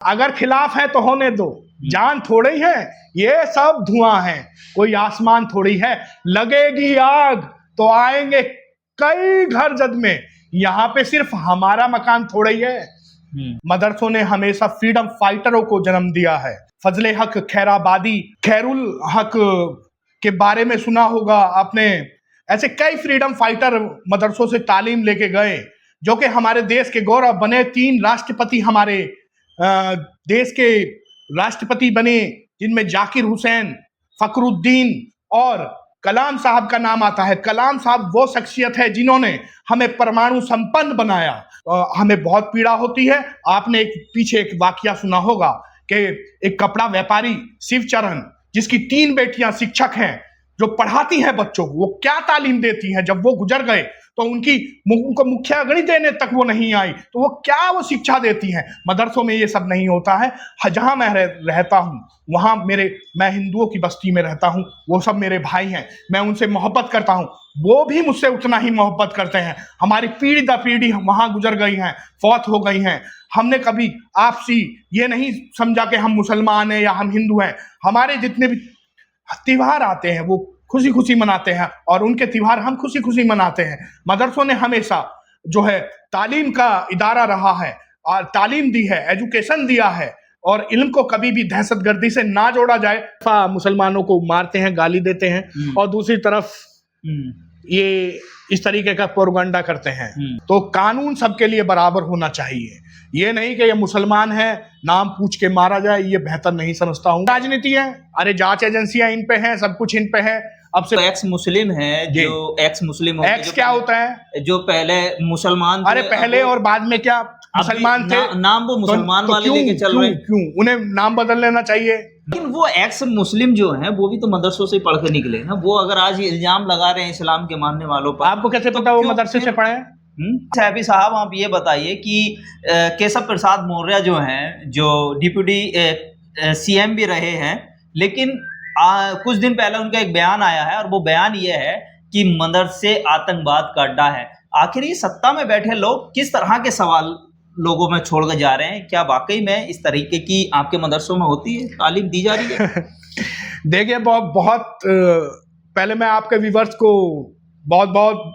अगर खिलाफ है तो होने दो, जान थोड़ी है, ये सब धुआं है, कोई आसमान थोड़ी है। लगेगी आग तो आएंगे कई घर जद में, यहाँ पे सिर्फ हमारा मकान थोड़ा ही है। मदरसों ने हमेशा फ्रीडम फाइटरों को जन्म दिया है। फजले हक खैराबादी, खैरुल हक के बारे में सुना होगा आपने। ऐसे कई फ्रीडम फाइटर मदरसों से तालीम लेके गए, जो कि हमारे देश के गौरव बने। 3 राष्ट्रपति हमारे देश के राष्ट्रपति बने, जिनमें जाकिर हुसैन, फखरुद्दीन और कलाम साहब का नाम आता है। कलाम साहब वो शख्सियत है जिन्होंने हमें परमाणु संपन्न बनाया। हमें बहुत पीड़ा होती है। आपने पीछे एक वाकया सुना होगा कि एक कपड़ा व्यापारी शिवचरण, जिसकी 3 बेटियां शिक्षक हैं, जो पढ़ाती हैं बच्चों को, वो क्या तालीम देती हैं। जब वो गुजर गए तो उनको मुखिया गणित देने तक वो नहीं आई, तो वो क्या वो शिक्षा देती हैं। मदरसों में ये सब नहीं होता है। जहां मैं रहता हूँ वहां मैं हिंदुओं की बस्ती में रहता हूँ, वो सब मेरे भाई हैं, मैं उनसे मोहब्बत करता हूँ, वो भी मुझसे उतना ही मोहब्बत करते हैं। हमारी पीढ़ी दर पीढ़ी वहां गुजर गई हैं, फौत हो गई हैं। हमने कभी आपसी ये नहीं समझा कि हम मुसलमान हैं या हम हिंदू हैं। हमारे जितने भी त्योहार आते हैं वो खुशी खुशी मनाते हैं, और उनके त्योहार हम खुशी खुशी मनाते हैं। मदरसों ने हमेशा जो है तालीम का इदारा रहा है और तालीम दी है, एजुकेशन दिया है, और इल्म को कभी भी दहशतगर्दी से ना जोड़ा जाए। मुसलमानों को मारते हैं, गाली देते हैं, और दूसरी तरफ ये इस तरीके का प्रोपगंडा करते हैं। तो कानून सबके लिए बराबर होना चाहिए। ये नहीं कि ये मुसलमान है नाम पूछ के मारा जाए, ये बेहतर नहीं समझता हूँ। राजनीति है, अरे जांच एजेंसियां इन पे हैं, सब कुछ इन पे है। अब से एक्स मुस्लिम है, जो एक्स मुस्लिम एक्स क्या होता है, जो पहले मुसलमान, अरे पहले और बाद में क्या मुसलमान थे, नाम वो मुसलमान वाले लेके चल रहे हैं। क्यों उन्हें नाम बदल लेना चाहिए? लेकिन वो एक्स मुस्लिम जो हैं वो भी तो मदरसों से पढ़ के निकले ना। वो अगर आज इल्जाम लगा रहे हैं इस्लाम के मानने वालों पर, आपको कैसे पता वो मदरसे से पढ़े? सैफी साहब, आप ये बताइए कि केशव प्रसाद मौर्य जो हैं, जो डिप्यूटी सीएम भी रहे हैं, लेकिन कुछ दिन पहले उनका एक बयान आया है, और वो बयान ये है कि मदरसे आतंकवाद का अड्डा है। आखिर ये सत्ता में बैठे लोग किस तरह के सवाल लोगों में छोड़ कर जा रहे हैं? क्या वाकई में इस तरीके की आपके मदरसों में होती है, तालीम दी जा रही है? देखिए, बहुत पहले मैं आपके व्यूअर्स को बहुत बहुत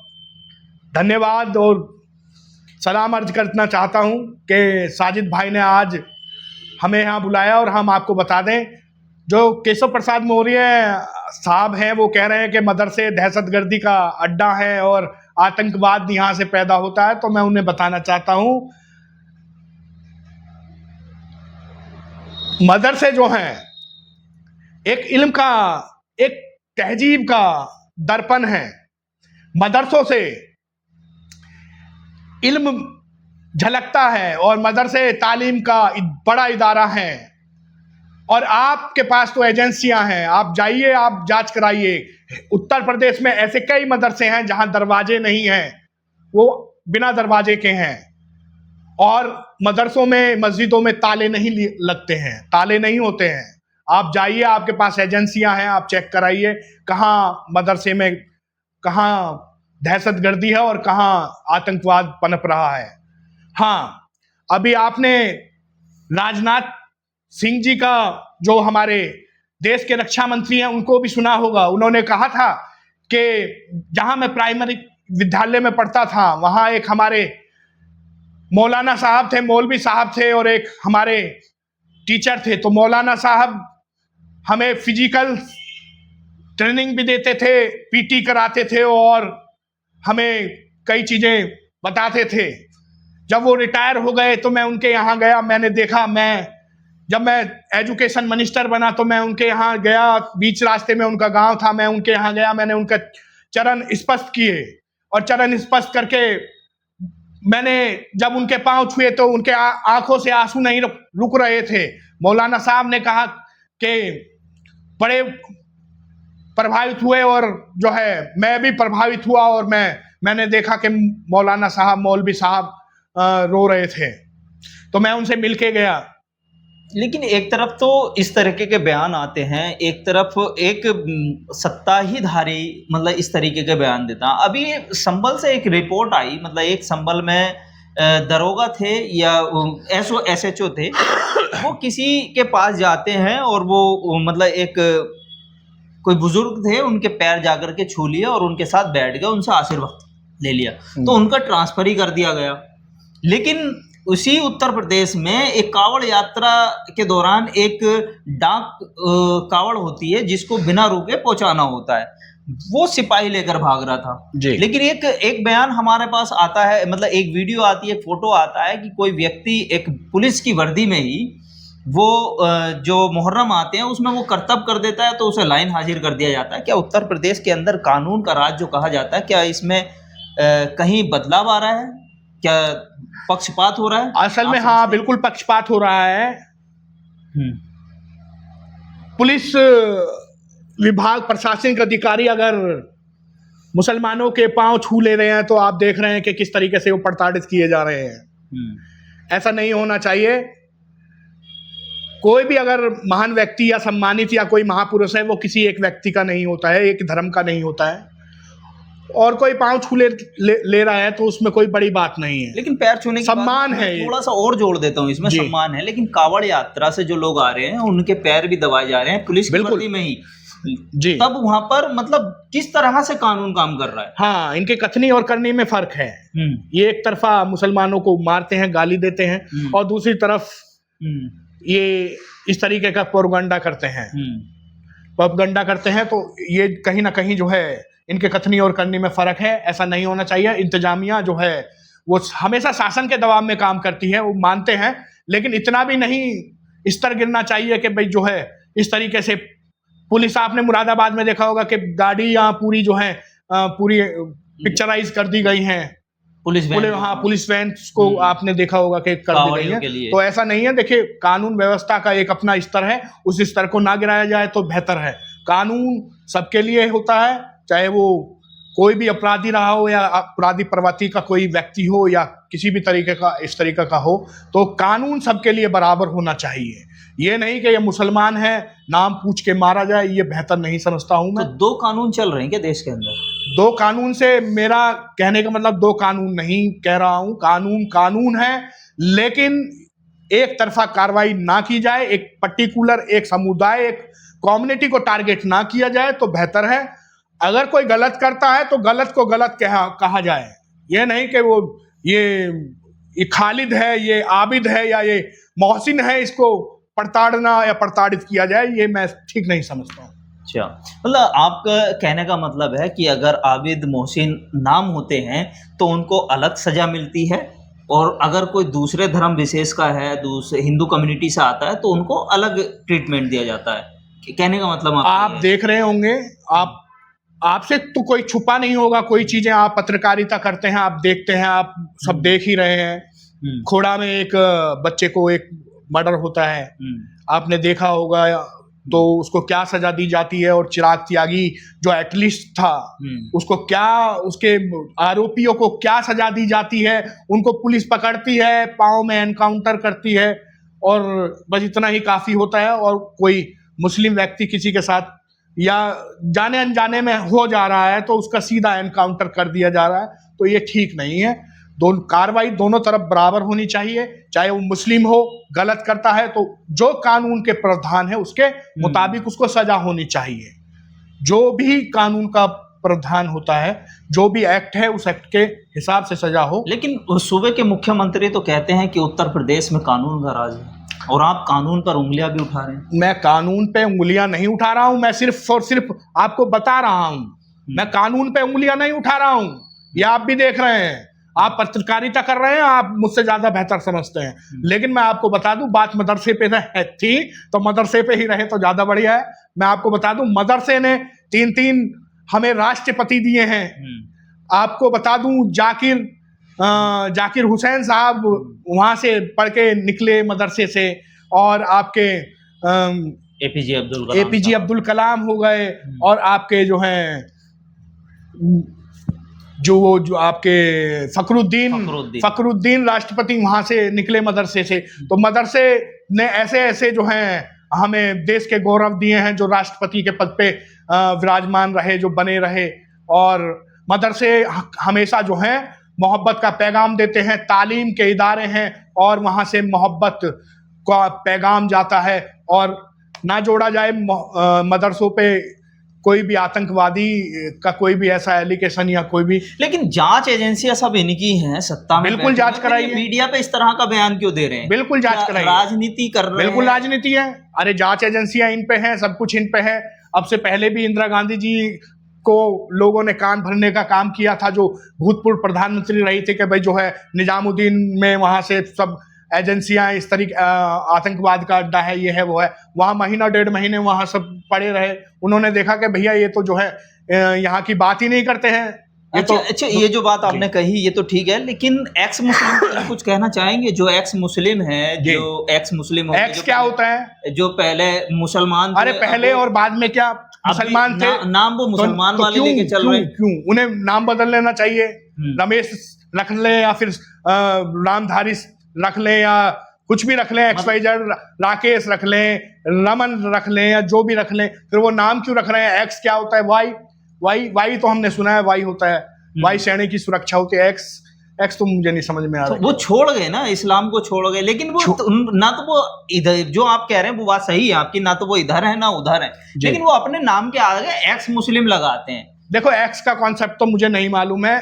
धन्यवाद और सलाम अर्ज करना चाहता हूं कि साजिद भाई ने आज हमें यहाँ बुलाया, और हम आपको बता दें, जो केशव प्रसाद मौर्य साहब हैं वो कह रहे हैं कि मदरसे दहशतगर्दी का अड्डा है और आतंकवाद यहाँ से पैदा होता है। तो मैं उन्हें बताना चाहता हूँ, मदरसे जो हैं एक इल्म का, एक तहजीब का दर्पण है। मदरसों से इल्म झलकता है, और मदरसे तालीम का बड़ा इदारा है। और आपके पास तो एजेंसियां हैं, आप जाइए, आप जांच कराइए। उत्तर प्रदेश में ऐसे कई मदरसे हैं जहां दरवाजे नहीं हैं, वो बिना दरवाजे के हैं। और मदरसों में, मस्जिदों में ताले नहीं लगते हैं, ताले नहीं होते हैं। आप जाइए, आपके पास एजेंसियां हैं, आप चेक कराइए कहाँ मदरसे में कहाँ दहशतगर्दी है और कहाँ आतंकवाद पनप रहा है। हाँ, अभी आपने राजनाथ सिंह जी का, जो हमारे देश के रक्षा मंत्री हैं, उनको भी सुना होगा। उन्होंने कहा था कि जहां मैं प्राइमरी विद्यालय में पढ़ता था, वहां एक हमारे मौलाना साहब थे, मौलवी साहब थे, और एक हमारे टीचर थे। तो मौलाना साहब हमें फिजिकल ट्रेनिंग भी देते थे, पीटी कराते थे, और हमें कई चीजें बताते थे। जब वो रिटायर हो गए तो मैं उनके यहाँ गया, मैंने देखा, जब मैं एजुकेशन मिनिस्टर बना तो मैं उनके यहाँ गया, बीच रास्ते में उनका गांव था, मैं उनके यहाँ गया, मैंने उनका चरण स्पर्श किए, और चरण स्पर्श करके मैंने जब उनके पांव छुए तो उनके आंखों से आंसू नहीं रुक रहे थे। मौलाना साहब ने कहा कि बड़े प्रभावित हुए, और जो है मैं भी प्रभावित हुआ, और मैंने देखा कि मौलाना साहब, मौलवी साहब रो रहे थे, तो मैं उनसे मिल के गया। लेकिन एक तरफ तो इस तरीके के बयान आते हैं, एक तरफ एक सत्ताधारी मतलब इस तरीके के बयान देता है। अभी संभल से एक रिपोर्ट आई, मतलब एक संभल में दरोगा थे या SHO थे, वो किसी के पास जाते हैं और वो मतलब एक कोई बुजुर्ग थे, उनके पैर जाकर के छू लिया और उनके साथ बैठ गए, उनसे आशीर्वाद ले लिया, तो उनका ट्रांसफर ही कर दिया गया। लेकिन उसी उत्तर प्रदेश में एक कावड़ यात्रा के दौरान एक डाक कावड़ होती है जिसको बिना रुके पहुंचाना होता है, वो सिपाही लेकर भाग रहा था। लेकिन एक बयान हमारे पास आता है, मतलब एक वीडियो आती है, फोटो आता है कि कोई व्यक्ति एक पुलिस की वर्दी में ही वो जो मुहर्रम आते हैं उसमें वो करतब कर देता है, तो उसे लाइन हाजिर कर दिया जाता है। क्या उत्तर प्रदेश के अंदर कानून का राज जो कहा जाता है, क्या इसमें कहीं बदलाव आ रहा है? क्या पक्षपात हो रहा है? असल में हाँ, बिल्कुल पक्षपात हो रहा है। पुलिस विभाग, प्रशासनिक अधिकारी अगर मुसलमानों के पांव छू ले रहे हैं तो आप देख रहे हैं कि किस तरीके से वो प्रताड़ित किए जा रहे हैं। ऐसा नहीं होना चाहिए। कोई भी अगर महान व्यक्ति या सम्मानित या कोई महापुरुष है, वो किसी एक व्यक्ति का नहीं होता है, एक धर्म का नहीं होता है। और कोई पांव छू ले रहा है तो उसमें कोई बड़ी बात नहीं है, लेकिन पैर छूने की सम्मान है। थोड़ा सा और जोड़ देता हूँ इसमें, सम्मान है, लेकिन कावड़ यात्रा से जो लोग आ रहे हैं उनके पैर भी दबाए जा रहे हैं पुलिस की वर्दी में ही जी। तब वहां पर मतलब किस तरह से कानून काम कर रहा है? हाँ, इनके कथनी और करनी में फर्क है। ये एक तरफा मुसलमानों को मारते हैं, गाली देते हैं, और दूसरी तरफ ये इस तरीके का प्रोपगंडा करते हैं। तो ये कहीं ना कहीं जो है इनके कथनी और करनी में फर्क है। ऐसा नहीं होना चाहिए। इंतजामिया जो है वो हमेशा शासन के दबाव में काम करती है, वो मानते हैं, लेकिन इतना भी नहीं स्तर गिरना चाहिए कि भाई जो है इस तरीके से पुलिस, आपने मुरादाबाद में देखा होगा कि गाड़ियां पूरी जो है पूरी पिक्चराइज कर दी गई हैं, पुलिस वैन को आपने देखा होगा कि कर दी गई है। तो ऐसा नहीं है। देखिए, कानून व्यवस्था का एक अपना स्तर है, उस स्तर को ना गिराया जाए तो बेहतर है। कानून सबके लिए होता है, चाहे वो कोई भी अपराधी रहा हो या अपराधी प्रवृत्ति का कोई व्यक्ति हो या किसी भी तरीके का इस तरीके का हो, तो कानून सबके लिए बराबर होना चाहिए। ये नहीं कि ये मुसलमान है नाम पूछ के मारा जाए, ये बेहतर नहीं समझता हूं मैं। तो दो कानून चल रहे हैं क्या देश के अंदर? दो कानून से मेरा कहने का मतलब दो कानून नहीं कह रहा हूं। कानून है, लेकिन एक तरफा कार्रवाई ना की जाए, एक पर्टिकुलर एक समुदाय, एक कम्युनिटी को टारगेट ना किया जाए तो बेहतर है। अगर कोई गलत करता है तो गलत को गलत कहा जाए। ये नहीं कि वो ये खालिद है, ये आबिद है या ये मोहसिन है, इसको प्रताड़ना या प्रताड़ित किया जाए, ये मैं ठीक नहीं समझता हूँ। अच्छा, मतलब आपका कहने का मतलब है कि अगर आबिद मोहसिन नाम होते हैं तो उनको अलग सजा मिलती है, और अगर कोई दूसरे धर्म विशेष का है, दूसरे हिंदू कम्युनिटी से आता है, तो उनको अलग ट्रीटमेंट दिया जाता है। कहने का मतलब आप देख रहे होंगे, आपसे तो कोई छुपा नहीं होगा, कोई चीजें आप पत्रकारिता करते हैं, आप देखते हैं, आप सब देख ही रहे हैं। खोड़ा में एक बच्चे को एक मर्डर होता है, आपने देखा होगा, तो उसको क्या सजा दी जाती है, और चिराग त्यागी जो एटलिस्ट था उसको क्या, उसके आरोपियों को क्या सजा दी जाती है। उनको पुलिस पकड़ती है, पाँव में एनकाउंटर करती है, और बस इतना ही काफी होता है। और कोई मुस्लिम व्यक्ति किसी के साथ या जाने अनजाने में हो जा रहा है तो उसका सीधा एनकाउंटर कर दिया जा रहा है, तो ये ठीक नहीं है। दोनों कार्रवाई दोनों तरफ बराबर होनी चाहिए। चाहे वो मुस्लिम हो, गलत करता है तो जो कानून के प्रावधान है उसके मुताबिक उसको सजा होनी चाहिए। जो भी कानून का प्रावधान होता है, जो भी एक्ट है, उस एक्ट के हिसाब से सजा हो। लेकिन सूबे के मुख्यमंत्री तो कहते हैं कि उत्तर प्रदेश में कानून का राज है, और आप कानून पर उंगलियां भी उठा रहे हैं। मैं कानून पे उंगलियां नहीं उठा रहा हूं, मैं सिर्फ और सिर्फ आपको बता रहा हूं। मैं कानून पे उंगलियां नहीं उठा रहा हूं, ये आप भी देख रहे हैं। आप पत्रकारिता कर रहे हैं, आप मुझसे ज्यादा बेहतर समझते हैं। लेकिन मैं आपको बता दूं, बात मदरसे पे थी तो मदरसे पे ही रहे तो ज्यादा बढ़िया है। मैं आपको बता दूं, मदरसे ने 3 हमें राष्ट्रपति दिए हैं। आपको बता दूं, जाकिर हुसैन साहब वहां से पढ़ के निकले मदरसे से, और आपके एपीजे अब्दुल कलाम हो गए, और आपके जो हैं जो आपके फखरुद्दीन राष्ट्रपति वहां से निकले मदरसे से। तो मदरसे ने ऐसे ऐसे जो हैं हमें देश के गौरव दिए हैं, जो राष्ट्रपति के पद पे विराजमान रहे, जो बने रहे। और मदरसे हमेशा जो हैं मोहब्बत का पैगाम देते हैं, तालीम के इदारे हैं और वहां से मोहब्बत का पैगाम जाता है। और ना जोड़ा जाए मदरसों पे कोई भी आतंकवादी का कोई भी ऐसा एलिगेशन या कोई भी, लेकिन जांच एजेंसियां सब इनकी हैं, सत्ता में बिल्कुल जांच कराइए। मीडिया पे इस तरह का बयान क्यों दे रहे हैं? बिल्कुल जांच कराइए। राजनीति कर रहे हैं। बिल्कुल राजनीति है। अरे जांच एजेंसियां इन पे हैं, सब कुछ इन पे है। अब से पहले भी इंदिरा गांधी जी को लोगों ने कान भरने का काम किया था, जो भूतपूर्व प्रधानमंत्री रही थी, कि भाई जो है निजामुद्दीन में वहां से सब एजेंसियां इस तरीके आतंकवाद का अड्डा है, ये है वो है। वहां महीना 1.5 महीने वहां सब पड़े रहे। उन्होंने देखा कि भैया ये तो जो है यहाँ की बात ही नहीं करते हैं। अच्छा, ये जो बात आपने कही ये तो ठीक है, लेकिन एक्स मुस्लिम के लिए कुछ कहना चाहेंगे? जो एक्स मुस्लिम है, जो एक्स मुस्लिम हो, एक्स क्या होता है? जो पहले मुसलमान, अरे पहले और बाद में क्या मुसलमान थे? नाम वो मुसलमान वाले लेके चल रहे हैं। क्यों उन्हें नाम बदल लेना चाहिए? रमेश रख ले या फिर रामधारी रख ले या कुछ भी रख लें, XYZ, राकेश रख लें, रमन रख लें या जो भी रख लें, फिर वो नाम क्यों रख रहे हैं? एक्स क्या होता है? वाई तो हमने सुना है, वाई होता है, वाई सैनिक की सुरक्षा होती है। एक्स तो मुझे नहीं समझ में आ रहा। वो छोड़ गए ना, इस्लाम को छोड़ गए। लेकिन वो ना तो वो इधर, जो आप कह रहे हैं वो बात सही है आपकी, ना तो वो इधर है ना उधर है, लेकिन वो अपने नाम के आगे एक्स मुस्लिम लगाते हैं। देखो एक्स का कॉन्सेप्ट तो मुझे नहीं मालूम है।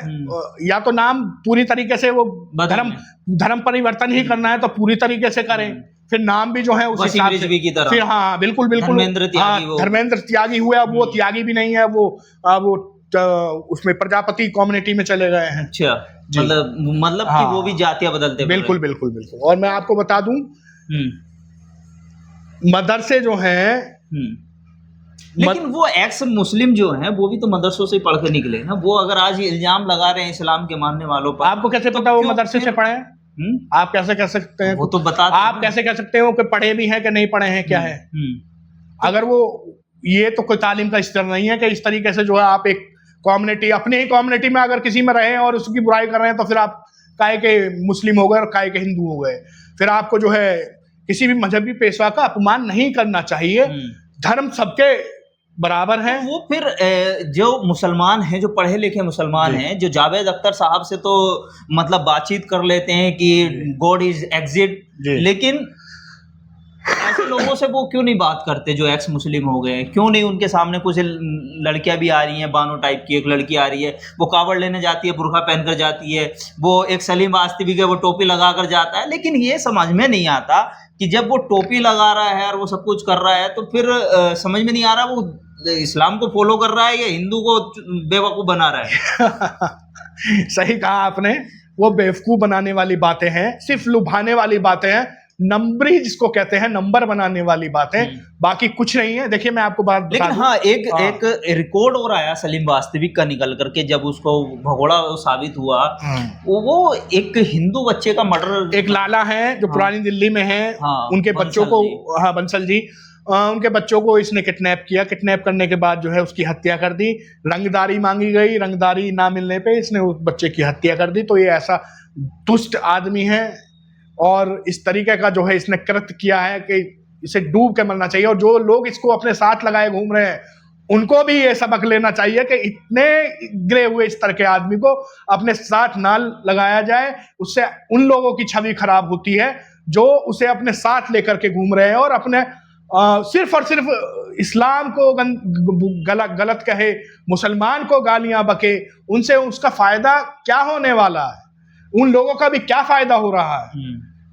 या तो नाम पूरी तरीके से वो धर्म परिवर्तन ही करना है तो पूरी तरीके से करें, फिर नाम भी जो है उस हिसाब से, फिर हाँ बिल्कुल धर्मेंद्र त्यागी हुए। अब वो त्यागी भी नहीं है, वो उसमें प्रजापति कम्युनिटी में चले गए हैं। अच्छा, मतलब कि वो भी जातियां बदलते। बिल्कुल। और मैं आपको बता दूं, मदरसे जो हैं, लेकिन वो एक्स मुस्लिम जो हैं वो भी तो मदरसों से पढ़ के निकले ना। वो अगर आज इल्जाम लगा रहे हैं इस्लाम के मानने वालों पर, आपको कैसे पता वो मदरसे से पढ़े हैं? आप कैसे कह सकते हैं? वो तो बता, आप कैसे कह सकते हो कि पढ़े भी हैं कि नहीं पढ़े हैं? क्या है? अगर वो, ये तो कोई तालीम का स्तर नहीं है कि इस तरीके से जो है आप एक कम्युनिटी, अपनी ही कम्युनिटी में अगर किसी में रहे और उसकी बुराई कर रहे हैं तो फिर आप काहे के मुस्लिम हो गए और काहे के हिंदू हो गए। फिर आपको जो है किसी भी मजहबी पेशवा का अपमान नहीं करना चाहिए। धर्म सबके बराबर है। वो फिर जो मुसलमान हैं, जो पढ़े लिखे मुसलमान हैं, जो जावेद अख्तर साहब से तो मतलब बातचीत कर लेते हैं कि गॉड इज एग्जिट, लेकिन ऐसे लोगों से वो क्यों नहीं बात करते जो एक्स मुस्लिम हो गए? क्यों नहीं उनके सामने? कुछ लड़कियां भी आ रही हैं, बानो टाइप की एक लड़की आ रही है, वो कावड़ लेने जाती है, बुर्का पहनकर जाती है। वो एक सलीम वास्तवी के वो टोपी लगाकर जाता है। लेकिन ये समझ में नहीं आता कि जब वो टोपी लगा रहा है और वो सब कुछ कर रहा है तो फिर समझ में नहीं आ रहा वो इस्लाम को फॉलो कर रहा है या हिंदू को बेवकूफ बना रहा है। सही कहा आपने। वो बेवकूफ बनाने वाली बातें हैं, सिर्फ लुभाने वाली बातें हैं, नंबरी जिसको कहते हैं, नंबर बनाने वाली बातें, बाकी कुछ नहीं है। देखिए मैं आपको बात बता दूं। हाँ, एक रिकॉर्ड हो रहा है सलीम वास्तविक का निकल करके, जब उसको भगोड़ा साबित हुआ, वो एक हिंदू बच्चे का मर्डर, एक लाला है जो पुरानी दिल्ली में है, उनके बच्चों को, बंसल जी, उनके बच्चों को इसने किडनैप किया। किडनैप करने के बाद जो है उसकी हत्या कर दी। रंगदारी मांगी गई, रंगदारी ना मिलने पे इसने उस बच्चे की हत्या कर दी। तो ये ऐसा दुष्ट आदमी है और इस तरीके का जो है इसने कृत्य किया है कि इसे डूब के मरना चाहिए। और जो लोग इसको अपने साथ लगाए घूम रहे हैं उनको भी ये सबक लेना चाहिए कि इतने गिरे हुए इस तरह के आदमी को अपने साथ ना लगाया जाए। उससे उन लोगों की छवि खराब होती है जो उसे अपने साथ लेकर के घूम रहे हैं और अपने सिर्फ और सिर्फ इस्लाम को गलत कहे, मुसलमान को गालियां बके। उनसे उसका फायदा क्या होने वाला है? उन लोगों का भी क्या फायदा हो रहा है?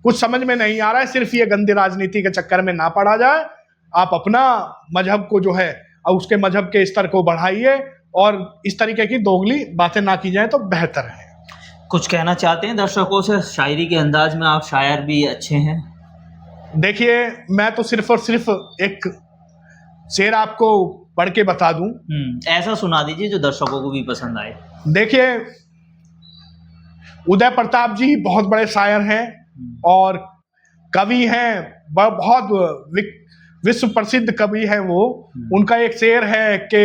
कुछ समझ में नहीं आ रहा है। सिर्फ ये गंदी राजनीति के चक्कर में ना पड़ा जाए। आप अपना मजहब को जो है उसके मजहब के स्तर को बढ़ाइए और इस तरीके की दोगली बातें ना की जाए तो बेहतर है। कुछ कहना चाहते हैं दर्शकों से? शायरी के अंदाज में आप शायर भी अच्छे हैं। देखिए मैं तो सिर्फ और सिर्फ एक शेर आपको पढ़ के बता दूं। ऐसा सुना दीजिए जो दर्शकों को भी पसंद आए। देखिए उदय प्रताप जी बहुत बड़े शायर हैं और कवि हैं, बहुत विश्व प्रसिद्ध कवि हैं वो। उनका एक शेर है कि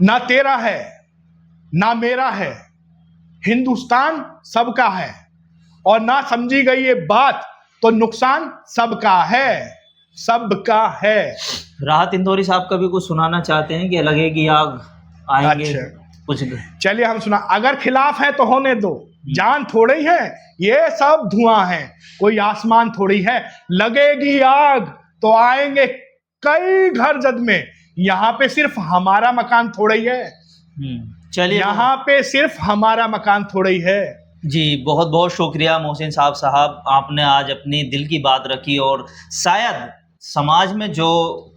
ना तेरा है ना मेरा है, हिंदुस्तान सबका है, और ना समझी गई ये बात तो नुकसान सबका है, सबका है। राहत इंदौरी साहब का भी कुछ सुनाना चाहते हैं कि लगेगी आग आएंगे? अच्छा, कुछ चलिए हम सुना, अगर खिलाफ है तो होने दो, जान थोड़ी है, ये सब धुआं है, कोई आसमान थोड़ी है, लगेगी आग तो आएंगे कई घर जद में, यहाँ पे सिर्फ हमारा मकान थोड़ा ही है। चलिए, यहाँ पे सिर्फ हमारा मकान थोड़ा ही है। जी बहुत बहुत शुक्रिया मोहसिन साहब, आपने आज अपनी दिल की बात रखी और शायद समाज में जो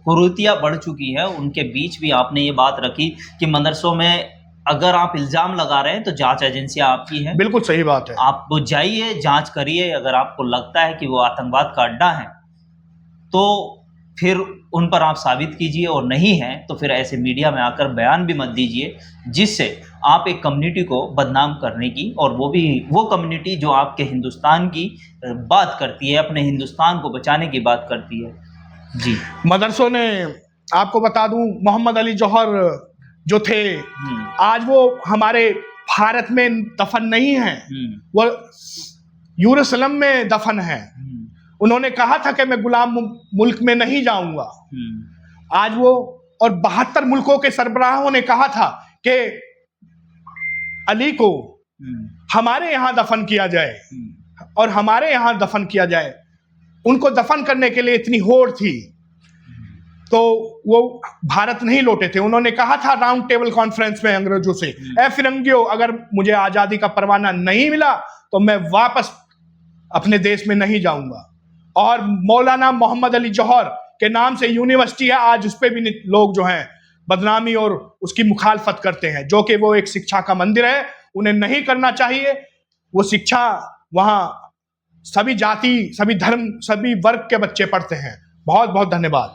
कुरीतियाँ बढ़ चुकी है उनके बीच भी आपने ये बात रखी कि मदरसों में अगर आप इल्ज़ाम लगा रहे हैं तो जांच एजेंसियां आपकी है। बिल्कुल सही बात है। आप जाइए, जांच करिए, अगर आपको लगता है कि वो आतंकवाद का अड्डा है तो फिर उन पर आप साबित कीजिए, और नहीं है तो फिर ऐसे मीडिया में आकर बयान भी मत दीजिए जिससे आप एक कम्युनिटी को बदनाम करने की, और वो भी वो कम्युनिटी जो आपके हिंदुस्तान की बात करती है, अपने हिंदुस्तान को बचाने की बात करती है। जी मदरसों ने, आपको बता दूं, मोहम्मद अली जौहर जो थे आज वो हमारे भारत में दफन नहीं है, वो यरूशलेम में दफन है। उन्होंने कहा था कि मैं गुलाम मुल्क में नहीं जाऊंगा। आज वो और 72 मुल्कों के सरबराहों ने कहा था कि अली को हमारे यहाँ दफन किया जाए और हमारे यहाँ दफन किया जाए। उनको दफन करने के लिए इतनी होड़ थी तो वो भारत नहीं लौटे थे। उन्होंने कहा था राउंड टेबल कॉन्फ्रेंस में अंग्रेजों से, ए फिरंगियों, अगर मुझे आजादी का परवाना नहीं मिला तो मैं वापस अपने देश में नहीं जाऊंगा। और मौलाना मोहम्मद अली जौहर के नाम से यूनिवर्सिटी है, आज उस पर भी लोग जो हैं बदनामी और उसकी मुखालफत करते हैं, जो कि वो एक शिक्षा का मंदिर है, उन्हें नहीं करना चाहिए। वो शिक्षा वहाँ सभी जाति, सभी धर्म, सभी वर्ग के बच्चे पढ़ते हैं। बहुत बहुत धन्यवाद।